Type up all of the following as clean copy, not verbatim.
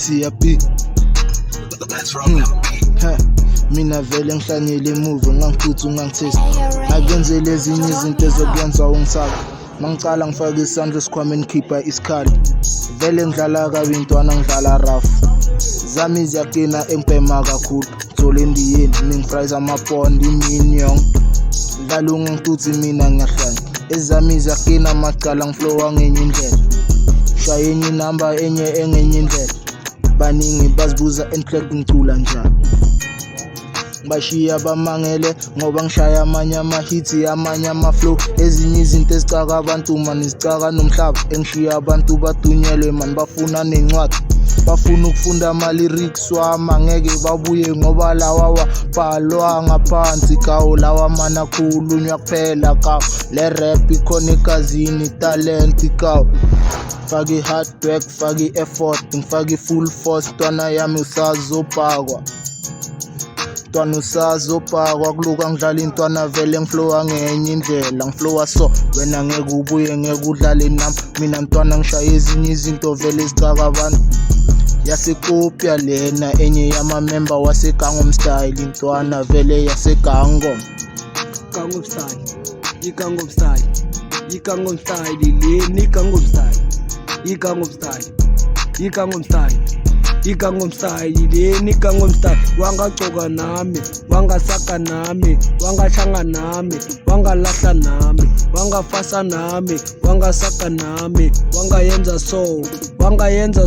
TRP. Mina vele ngihlanyele imuvi ngangiphuthu ngangithesta ngakenzela ezinye izinto ezokwenza ungisaba mangicala ngifaka isandla esikhwameni ngikhipha isikhali vele ngidlala kabi intwana ngidlala rough zami ziyaqina engibhema kakhulu thola endiyeni ningifries amapondi iminyong ngidlala ungangithuthi mina ngiyahlanya ezami ziyaqina macala ngiflowa ngenye indlela shaya enye inamba enye engenye indlela baningi bazibuza enhlek ngicula njani bashiya bamangele ngoba ngishaya amanye ama-hits amanye ama-flow ezinye izinto ezicaka abantu mani zicaka nomhlaba engishiya abantu badunyelwe mani bafuna nencwadi bafuna ukufunda ama-lyrics wami angeke babuye ngoba lawa wabhalwa ngaphansi kawo lawa mani akhulunywa kuphela kawo le rap ikhona egazini talent kawo faki hard work faki effort ngifaki full force ntwana yami usazobhakwa ntwana usazobhakwa kuluka ngidlala intwana vele ngiflowa ngenye indlela ngiflowa so wena ngeke ubuye ngeke udlale nami mina ntwana ngishaya ezinye izinto vele zicaka abantu yasekopya lena enye yamamemba waseGangom Style intwana vele yaseGangom Gangom Style iGangom Style iGangom Style lena iGangom Style iGangom Style iGangom Style iGangom Style lena iGangom Style wangagcoka nami wangasaka nami wangashanga nami wangalahla nami wangafasa nami wangasaka nami wangayenza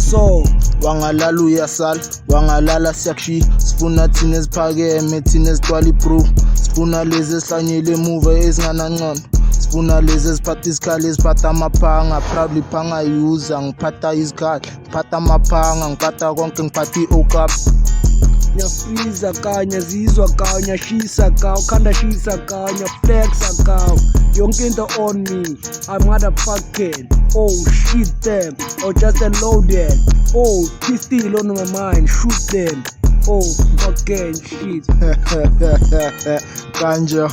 so wangalala uyasala wangalala siyakushiya sifuna thina eziphakeme thina ezigcwala i-proof sifuna lezi esihlanyele emuva ezinganangcono sifuna lezi eziphatha izikhali eziphatha amaphanga probably phanga yuza ngiphatha izikhali ngiphatha amaphanga ngiphatha konke ngiphatha i-okap nyafriza kanya zizwa kawo nyashisa kawo khanda shisa kawo nyaflexa kawo yonke into on me I'm motherfucking oh shit them or just a loaded oh pistol on my mind shoot them oh fucking shit kanjom